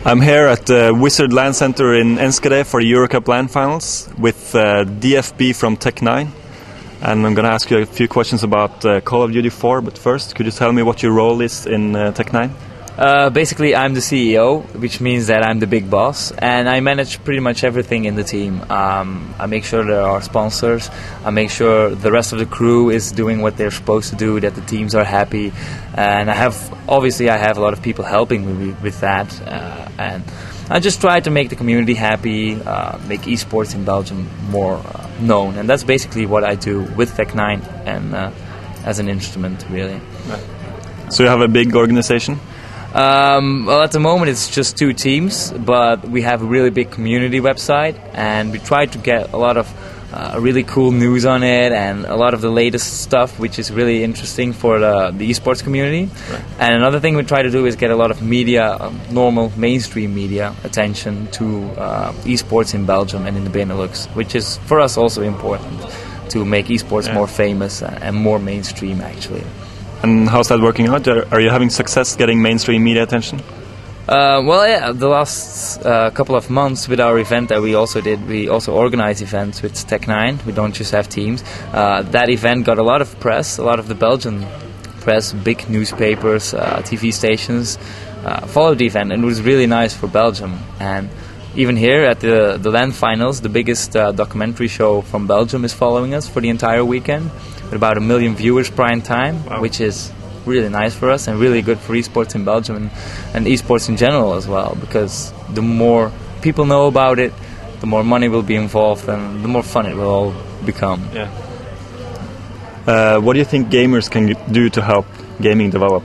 I'm here at the Wizard LAN Center in Enschede for the EuroCup LAN finals with DFB from TEK9. And I'm going to ask you a few questions about Call of Duty 4, but first, could you tell me what your role is in TEK9? Basically, I'm the CEO, which means that I'm the big boss, and I manage pretty much everything in the team. I make sure there are sponsors, I make sure the rest of the crew is doing what they're supposed to do, that the teams are happy, and I have a lot of people helping me with that, and I just try to make the community happy, make esports in Belgium more known, and that's basically what I do with TEK9 and as an instrument, really. So you have a big organization? Well, at the moment it's just 2 teams, but we have a really big community website, and we try to get a lot of really cool news on it and a lot of the latest stuff, which is really interesting for the esports community. Right. And another thing we try to do is get a lot of media, normal mainstream media attention to esports in Belgium and in the Benelux, which is for us also important to make esports more famous and more mainstream, actually. And how's that working out? Are you having success getting mainstream media attention? Well, yeah, the last couple of months with our event that we also did, we also organize events with TEK9. We don't just have teams. That event got a lot of press, a lot of the Belgian press, big newspapers, TV stations followed the event, and it was really nice for Belgium. And even here at the LAN finals, the biggest documentary show from Belgium is following us for the entire weekend, with about 1 million viewers prime time, which is really nice for us and really good for esports in Belgium and esports in general as well, because the more people know about it, the more money will be involved and the more fun it will all become. Yeah. What do you think gamers can do to help gaming develop?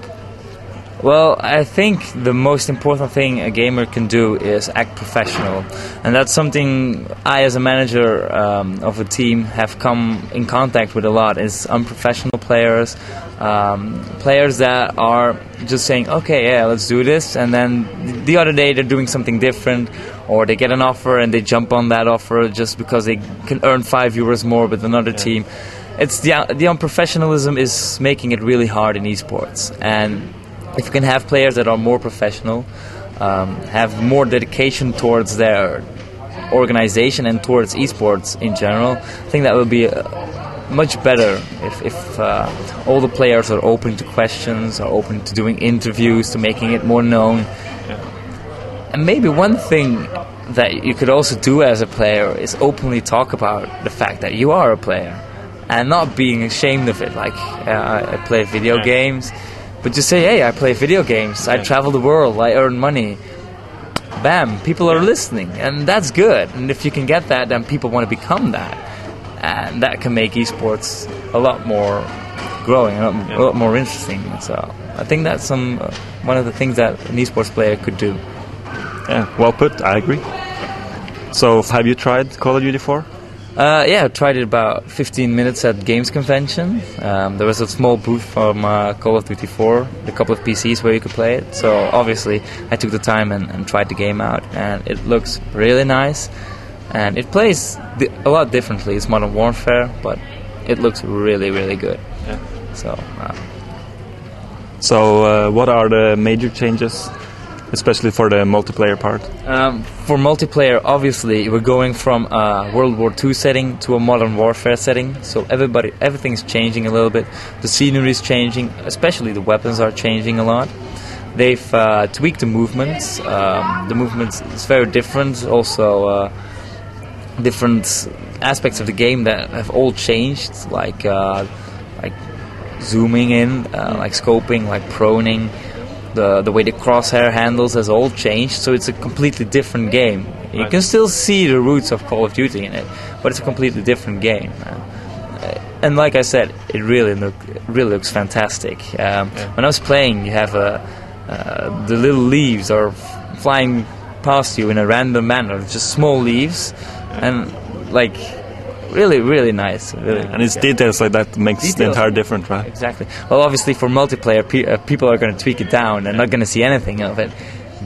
Well, I think the most important thing a gamer can do is act professional, and that's something I, as a manager of a team, have come in contact with a lot. Is unprofessional players, players that are just saying, "Okay, yeah, let's do this," and then the other day they're doing something different, or they get an offer and they jump on that offer just because they can earn €5 more with another team. It's the unprofessionalism is making it really hard in esports, and if you can have players that are more professional, have more dedication towards their organization and towards esports in general, I think that will be much better if all the players are open to questions, are open to doing interviews, to making it more known. And maybe one thing that you could also do as a player is openly talk about the fact that you are a player and not being ashamed of it, like I play video games. But just say, hey, I play video games, I travel the world, I earn money. Bam, people are listening, and that's good. And if you can get that, then people want to become that. And that can make esports a lot more growing, a lot more interesting. So I think that's one of the things that an esports player could do. Yeah, well put, I agree. So have you tried Call of Duty 4? Yeah, I tried it about 15 minutes at Games Convention. There was a small booth from Call of Duty 4, a couple of PCs where you could play it. So obviously I took the time and tried the game out, and it looks really nice. And it plays a lot differently. It's Modern Warfare, but it looks really, really good. Yeah. So what are the major changes, especially for the multiplayer part? For multiplayer, obviously, we're going from a World War II setting to a Modern Warfare setting. So everything's changing a little bit. The scenery is changing, especially the weapons are changing a lot. They've tweaked the movements. The movements is very different. Also, different aspects of the game that have all changed, like zooming in, like scoping, like proning. The way the crosshair handles has all changed, so it's a completely different game. You can still see the roots of Call of Duty in it, but it's a completely different game. And like I said, it really looks fantastic. When I was playing, you have the little leaves are flying past you in a random manner, just small leaves, and like really nice. Really, and it's details like that makes the entire difference, right? Exactly. Well, obviously for multiplayer, people are going to tweak it down and not going to see anything of it.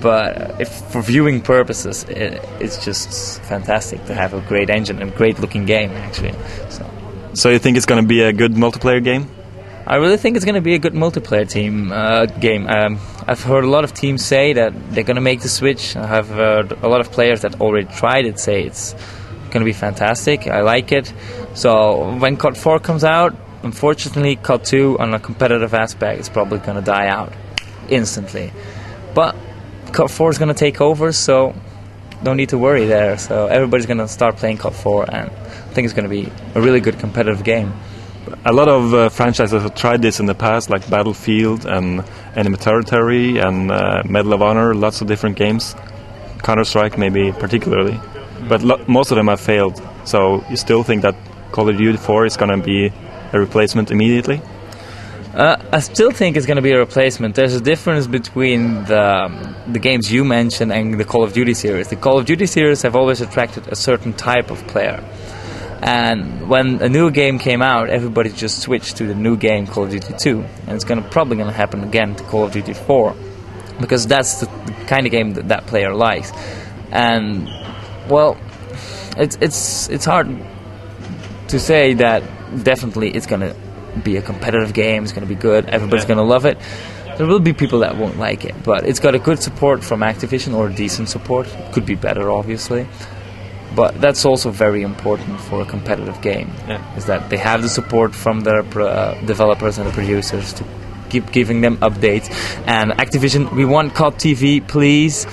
But if for viewing purposes, it's just fantastic to have a great engine and great looking game, actually. So you think it's going to be a good multiplayer game? I really think it's going to be a good multiplayer game. I've heard a lot of teams say that they're going to make the switch. I have heard a lot of players that already tried it say it's going to be fantastic. I like it. So when COD 4 comes out, unfortunately COD 2 on a competitive aspect is probably going to die out instantly. But COD 4 is going to take over, so don't need to worry there. So everybody's going to start playing COD 4, and I think it's going to be a really good competitive game. A lot of franchises have tried this in the past, like Battlefield and Enemy Territory and Medal of Honor, lots of different games. Counter-Strike maybe particularly. But most of them have failed. So you still think that Call of Duty 4 is going to be a replacement immediately? I still think it's going to be a replacement. There's a difference between the games you mentioned and the Call of Duty series. The Call of Duty series have always attracted a certain type of player. And when a new game came out, everybody just switched to the new game, Call of Duty 2. And it's probably going to happen again to Call of Duty 4. Because that's the kind of game that player likes. And, well, it's hard to say that definitely it's going to be a competitive game, it's going to be good, everybody's going to love it. There will be people that won't like it, but it's got a good support from Activision, or decent support. It could be better, obviously. But that's also very important for a competitive game, is that they have the support from their developers and the producers to keep giving them updates. And Activision, we want COD TV, please.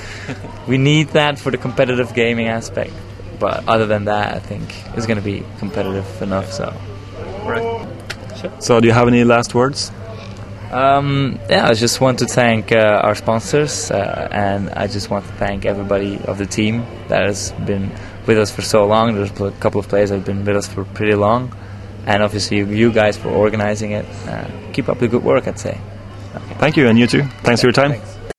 We need that for the competitive gaming aspect. But other than that, I think it's going to be competitive enough. So, right. Sure. So, do you have any last words? I just want to thank our sponsors, and I just want to thank everybody of the team that has been with us for so long. There's a couple of players that have been with us for pretty long, and obviously you guys for organizing it. Keep up the good work, I'd say. Thank you, and you too. Thanks for your time. Thanks.